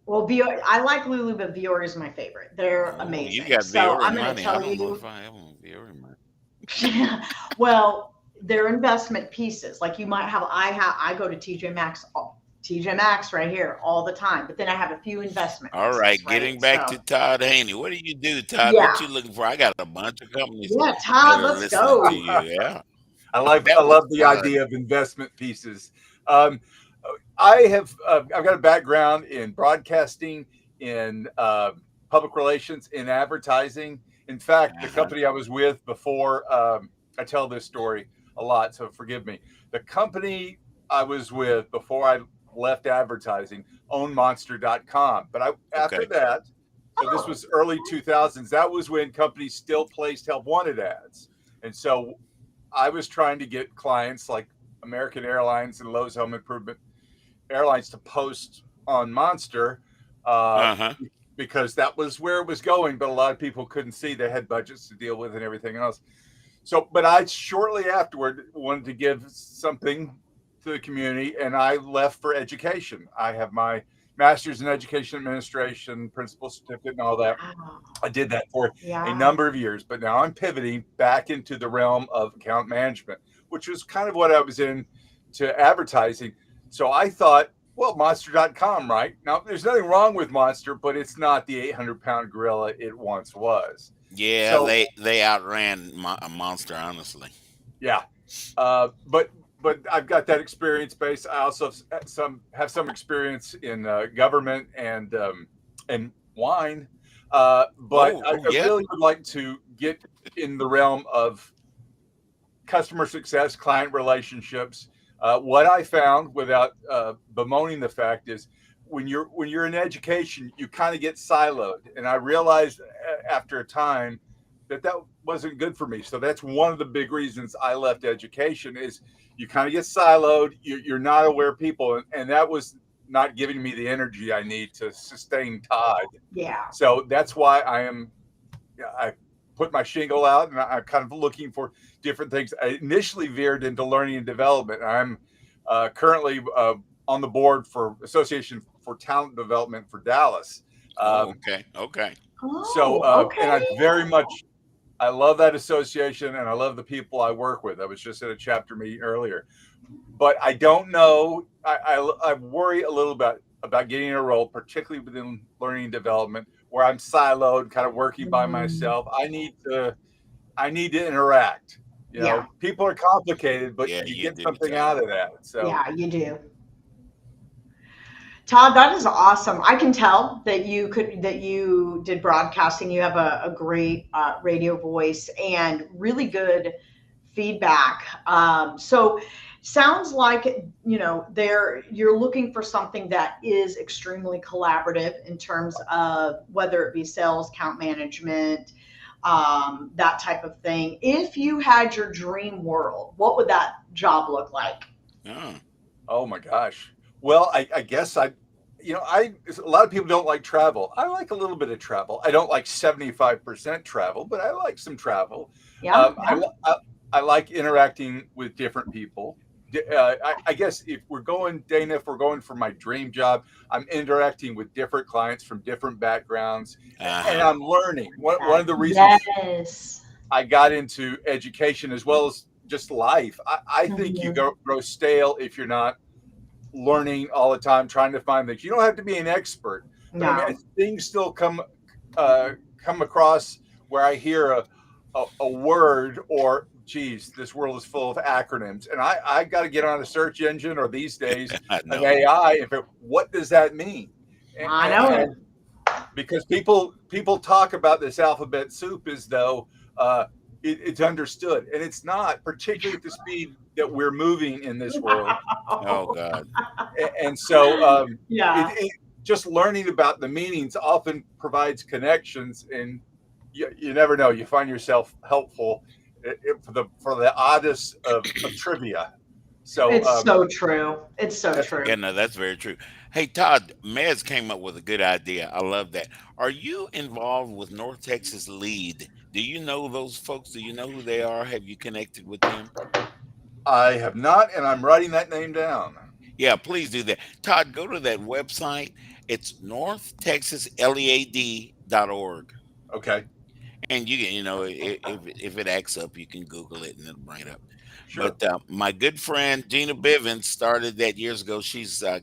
Well, Viore, I like Lulu, but Viore is my favorite. They're amazing. You got so Viore I'm going to money. tell I don't you. know if I have Viore money. Well, they're investment pieces. Like you might have, I go to TJ Maxx right here all the time, but then I have a few investments. All right, getting back to Todd Haney. What do you do, Todd? Yeah. What you looking for? I got a bunch of companies. Yeah, Todd, that are let's go. listening to you. Yeah. I love the idea of investment pieces. I've got a background in broadcasting, in public relations, in advertising. In fact, the company I was with before I tell this story a lot, so forgive me. The company I was with before I left advertising owned Monster.com. But after Okay. that, so this was early 2000s. That was when companies still placed help wanted ads. And so I was trying to get clients like American Airlines and Lowe's Home Improvement Airlines to post on Monster because that was where it was going. But a lot of people couldn't see; they had budgets to deal with and everything else. So, but I shortly afterward wanted to give something to the community, and I left for education. I have my master's in education administration, principal certificate, and all that. I did that for a number of years, but now I'm pivoting back into the realm of account management, which was kind of what I was in to advertising. So I thought, well, Monster.com, right? Now, there's nothing wrong with Monster, but it's not the 800-pound gorilla it once was. Yeah, So, they outran Monster, honestly. Yeah, but I've got that experience base. I also have some experience in government and wine. But I really would like to get in the realm of customer success, client relationships. What I found, without bemoaning the fact, is when you're in education, you kind of get siloed, and I realized after a time that wasn't good for me. So that's one of the big reasons I left education is you kind of get siloed. You're not aware of people, and that was not giving me the energy I need to sustain Todd. Yeah. So that's why I put my shingle out, and I'm kind of looking for different things. I initially veered into learning and development. I'm currently on the board for Association for Talent Development for Dallas. Okay. So, and I love that association, and I love the people I work with. I was just at a chapter meeting earlier, but I don't know. I worry a little about getting a role, particularly within learning and development, where I'm siloed, kind of working by myself. I need to interact. You know, people are complicated, but you get something out of that. So yeah, you do. Todd, that is awesome. I can tell that you did broadcasting. You have a great radio voice and really good feedback. So sounds like, you're looking for something that is extremely collaborative in terms of whether it be sales, account management, that type of thing. If you had your dream world, what would that job look like? Oh my gosh. Well, I guess a lot of people don't like travel. I like a little bit of travel. I don't like 75% travel, but I like some travel. I like interacting with different people. I guess if we're going for my dream job, I'm interacting with different clients from different backgrounds, and I'm learning. One of the reasons I got into education as well as just life, I think you grow stale if you're not learning all the time, trying to find things. You don't have to be an expert. But I mean, things still come across where I hear a word or, geez, this world is full of acronyms, and I got to get on a search engine or these days an AI. What does that mean? I know. Because people talk about this alphabet soup as though it's understood, and it's not, particularly at the speed that we're moving in this world. Oh God. And so just learning about the meanings often provides connections, and you never know, you find yourself helpful for the oddest of trivia. So it's so true. It's so true. Yeah, no, that's very true. Hey, Todd, Mez came up with a good idea. I love that. Are you involved with North Texas Lead? Do you know those folks? Do you know who they are? Have you connected with them? I have not, and I'm writing that name down. Yeah, please do that. Todd, go to that website. It's northtexaslead.org. Okay. And if it acts up, you can Google it and it'll bring it up. Sure. But my good friend Gina Bivens started that years ago. She is a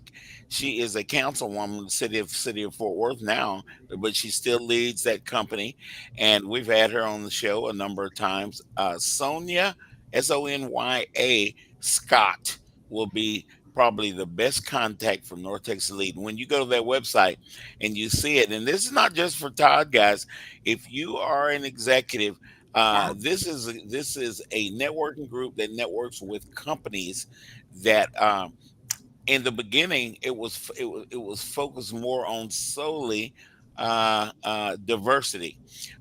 councilwoman in the city of Fort Worth now, but she still leads that company, and we've had her on the show a number of times. Sonya, Sonya Scott, will be probably the best contact from North Texas Lead. When you go to their website and you see it, and this is not just for Todd, guys, if you are an executive This is a networking group that networks with companies that in the beginning it was focused more on solely diversity.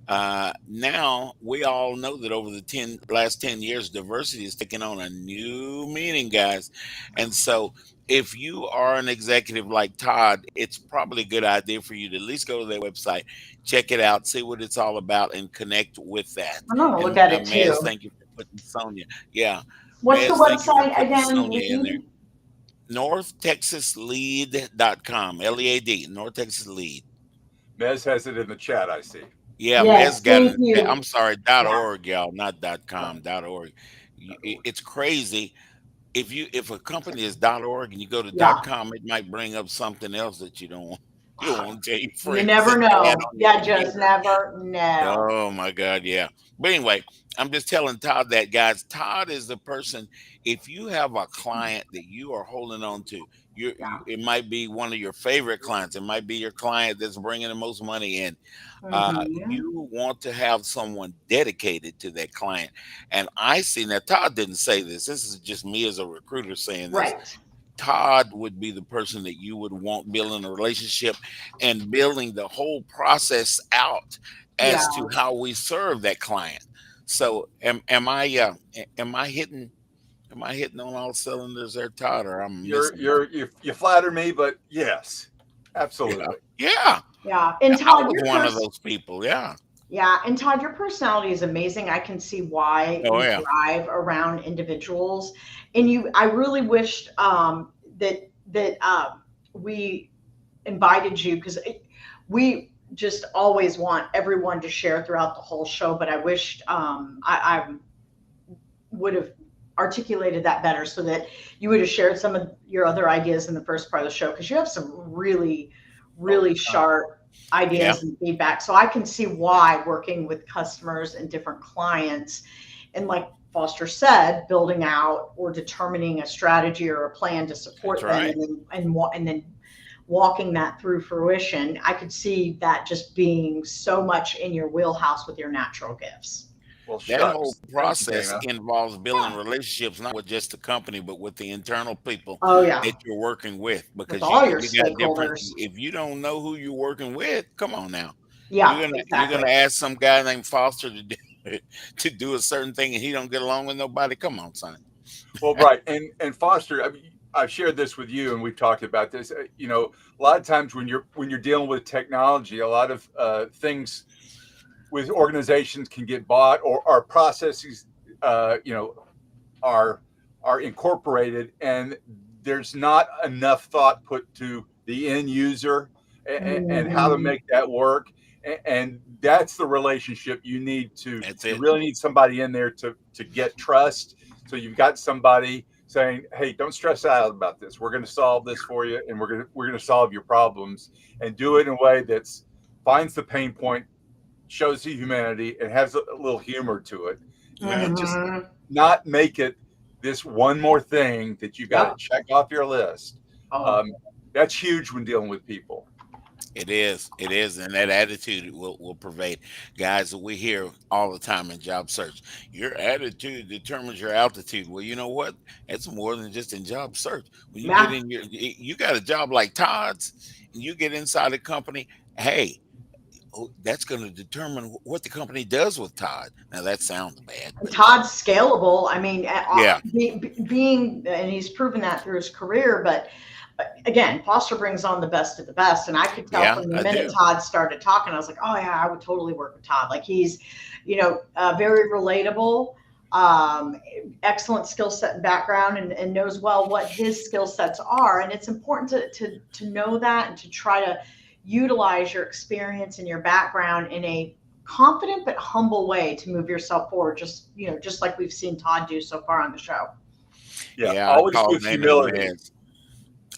Now we all know that over the last 10 years, diversity is taking on a new meaning, guys. And so if you are an executive like Todd, it's probably a good idea for you to at least go to their website, check it out, see what it's all about, and connect with that. I'm gonna look And at it Mez, too. thank you for putting Sonia. Yeah, What's the Mez, thank you for website putting again, Sonia in there. Lee? NorthTexasLead.com. LEAD. North Texas Lead. Mez has it in the chat, I see. Yeah, Yes, Mez got thank it. you. I'm sorry, Yeah. .org, y'all, not .com, .org. It's crazy. If a company is .org and you go to Yeah. .com, it might bring up something else that you don't want. You don't want to tell your You friends never that they know. had on your Yeah, just computer. never know. Oh my God, yeah. But anyway, I'm just telling Todd that, guys. Todd is the person. If you have a client that you are holding on to, it might be one of your favorite clients. It might be your client that's bringing the most money in. You want to have someone dedicated to that client. And I see now. Todd didn't say this. This is just me as a recruiter saying this. Right. Todd would be the person that you would want building a relationship and building the whole process out as to how we serve that client. So am I hitting on all cylinders there, Todd, or I'm missing one? You flatter me, but yes, absolutely. Yeah. Yeah. And I Todd, was one of those people. Yeah. Yeah, and Todd, your personality is amazing. I can see why Oh you yeah. thrive around individuals, and I really wished that we invited you, because we just always want everyone to share throughout the whole show. But I wished I would have articulated that better, so that you would have shared some of your other ideas in the first part of the show, because you have some really, really sharp ideas and feedback. So I can see why working with customers and different clients, and like Foster said, building out or determining a strategy or a plan to support them, and then walking that through fruition. I could see that just being so much in your wheelhouse with your natural gifts. Well, that whole process involves building relationships, not with just the company, but with the internal people that you're working with. Because all your you got different. stakeholders. If you don't know who you're working with, come on now. Yeah, you're gonna ask some guy named Foster to do a certain thing, and he don't get along with nobody. Come on, son. Well, right, and Foster, I mean, I've shared this with you, and we've talked about this. You know, a lot of times when you're dealing with technology, a lot of things with organizations can get bought, or our processes, are incorporated, and there's not enough thought put to the end user and how to make that work. And that's the relationship you need to. You really need somebody in there to get trust. So you've got somebody saying, "Hey, don't stress out about this. We're going to solve this for you, and we're going to solve your problems, and do it in a way that's finds the pain point, shows you humanity, and has a little humor to it. And just not make it this one more thing that you got to check off your list." That's huge when dealing with people. It is, and that attitude will pervade. Guys, we hear all the time in job search, your attitude determines your altitude. Well, you know what? It's more than just in job search. When you get in you got a job like Todd's, and you get inside a company, hey, that's going to determine what the company does with Todd. Now that sounds bad. Todd's scalable. I mean, being, and he's proven that through his career, but again, Foster brings on the best of the best. And I could tell from the minute Todd started talking, I was like, oh yeah, I would totally work with Todd. Like he's, very relatable, excellent skill set and background, and knows well what his skill sets are. And it's important to know that, and to try to utilize your experience and your background in a confident but humble way to move yourself forward. Just like we've seen Todd do so far on the show. Yeah, always with humility.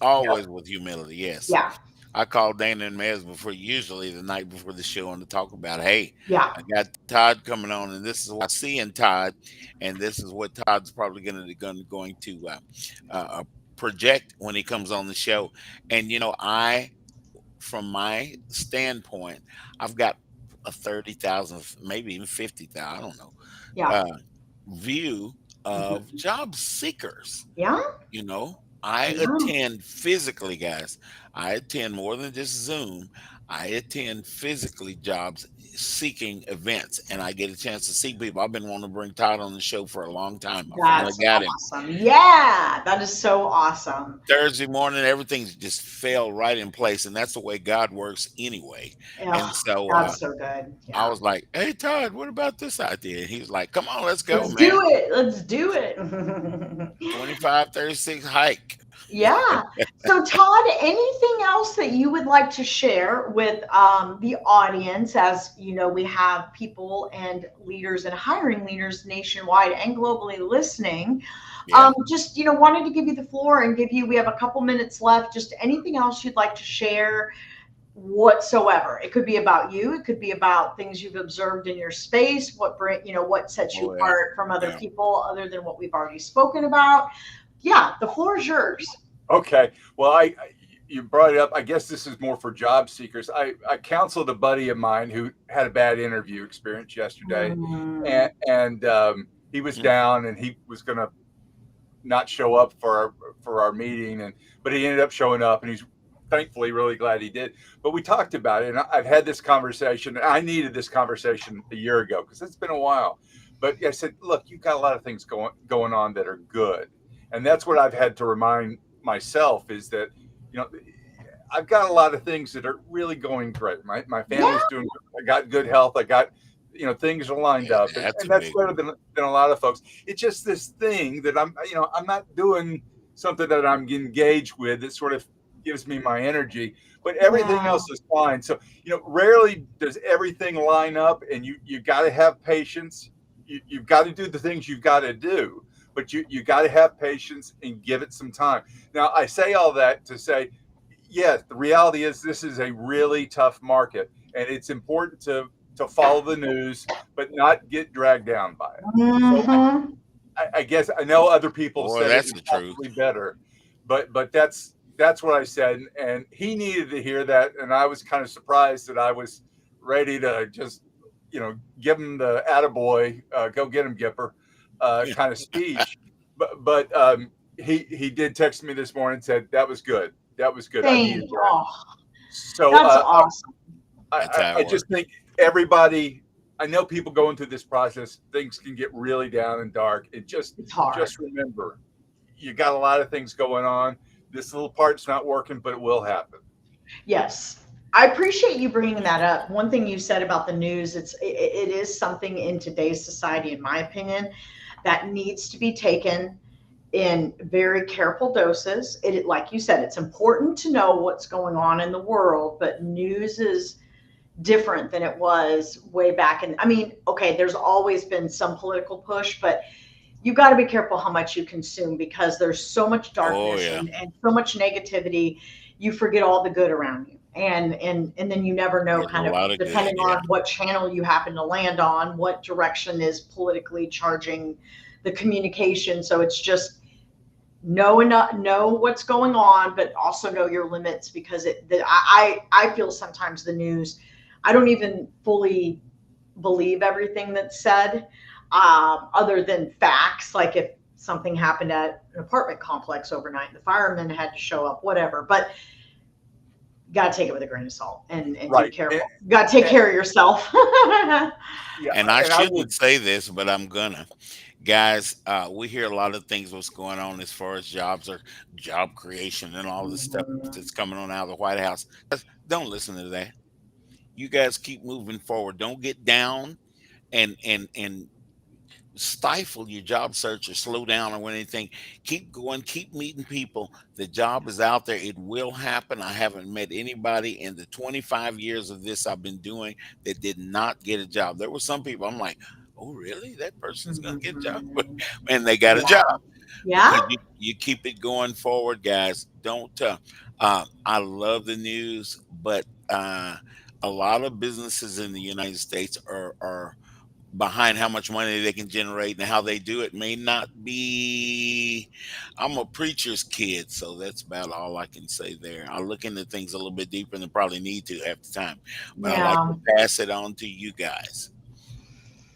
Always with humility, yes. Yeah. I called Dana and Mez usually the night before the show, and to talk about, hey, I got Todd coming on, and this is what I see in Todd, and this is what Todd's probably going to project when he comes on the show. And from my standpoint, I've got a 30,000, maybe even 50,000, I don't know, Yeah. uh, view of Mhm. job seekers. Yeah. You know, I Yeah. attend physically, guys. I attend more than just Zoom. I attend physically jobs seeking events, and I get a chance to see people. I've been wanting to bring Todd on the show for a long time. I finally That's got him. awesome. Yeah, that is so awesome. Thursday morning, everything just fell right in place, and that's the way God works anyway. And Oh, so that's so good. I Yeah. was like, "Hey, Todd, what about this idea?" And he's like, "Come on, let's go, Let's do man. it. Let's do it. 2536 hike." Yeah. So, Todd, anything else that you would like to share with the audience? As you know, we have people and leaders and hiring leaders nationwide and globally listening. Yeah. Just, wanted to give you the floor and we have a couple minutes left. Just anything else you'd like to share whatsoever. It could be about you. It could be about things you've observed in your space, what sets you Oh yeah. apart from other Yeah. people other than what we've already spoken about. Yeah, the floor is yours. Okay. Well, you brought it up. I guess this is more for job seekers. I counseled a buddy of mine who had a bad interview experience yesterday, Mm. and he was down and he was going to not show up for our meeting, but he ended up showing up, and he's thankfully really glad he did. But we talked about it, and I've had this conversation. I needed this conversation a year ago because it's been a while. But I said, look, you've got a lot of things going on that are good, and that's what I've had to remind myself is that I've got a lot of things that are really going great. My Yeah. family's doing good. I got good health. I got things are lined Yeah, up, that's and a that's big better one. than a lot of folks. It's just this thing that I'm not doing something that I'm engaged with that sort of gives me my energy, but everything Yeah. else is fine. So rarely does everything line up, and you got to have patience. You've got to do the things you've got to do, but you got to have patience and give it some time. Now, I say all that to say, yes, the reality is this is a really tough market, and it's important to follow the news, but not get dragged down by it. So Mm-hmm. I guess I know other people Boy, said it that's and the truth. possibly better, but that's what I said, and he needed to hear that, and I was kind of surprised that I was ready to just give him the attaboy, go get him Gipper, kind of speech, but he did text me this morning and said that was good. That was good. I Thank needed you. that. Oh, So that's awesome. That's how I it just works. think everybody. I know people going through this process, things can get really down and dark. It's hard. Just remember, you got a lot of things going on. This little part's not working, but it will happen. Yes. I appreciate you bringing that up. One thing you said about the news, it is something in today's society, in my opinion, that needs to be taken in very careful doses. Like you said, it's important to know what's going on in the world, but news is different than it was way back. And I mean, okay, there's always been some political push, but you've got to be careful how much you consume because there's so much Oh darkness yeah. and so much negativity. You forget all the good around you. And then you never know, There's a kind of lot of good. depending Yeah. on what channel you happen to land on, what direction is politically charging the communication. So it's just know what's going on, but also know your limits because I feel sometimes the news, I don't even fully believe everything that's said, other than facts. Like if something happened at an apartment complex overnight, the firemen had to show up, whatever. But you got to take it with a grain of salt and Right. be careful. You got to take care of yourself. Yeah, And I and I would. shouldn't say this, but I'm gonna. Guys, we hear a lot of things what's going on as far as jobs or job creation and all this stuff that's coming on out of the White House. Don't listen to that. You guys keep moving forward. Don't get down and stifle your job search or slow down or anything. Keep going, keep meeting people. The job is out there. It will happen. I haven't met anybody in the 25 years of this I've been doing that did not get a job. There were some people I'm like, oh, really? That person's going to get a job? And they got a job Yeah. because you keep it going forward, guys. Don't, I love the news, but a lot of businesses in the United States are behind how much money they can generate and how they do it may not be. I'm a preacher's kid, so that's about all I can say there. I look into things a little bit deeper than probably need to half the time, but I like to pass it on to you guys.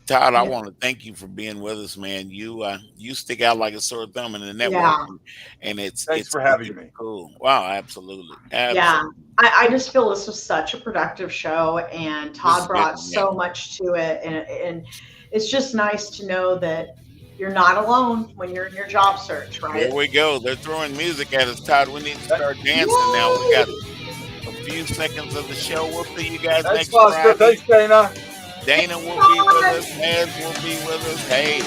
Todd, I want to thank you for being with us, man. You stick out like a sore thumb in the network, and it's Thanks for having me. Cool. Wow, absolutely. Yeah, I just feel this was such a productive show, and Todd brought so much to it, and it's just nice to know that you're not alone when you're in your job search, right? There we go. They're throwing music at us, Todd. We need to start dancing now. We got a few seconds of the show. We'll see you guys next Friday. Thanks, Dana. Dana will be with us. Nez will be with us. Hey,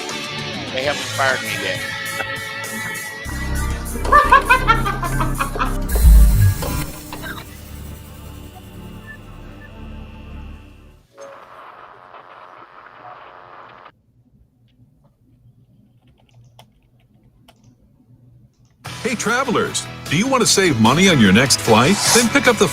they haven't fired me yet. Hey, travelers, do you want to save money on your next flight? Then pick up the phone.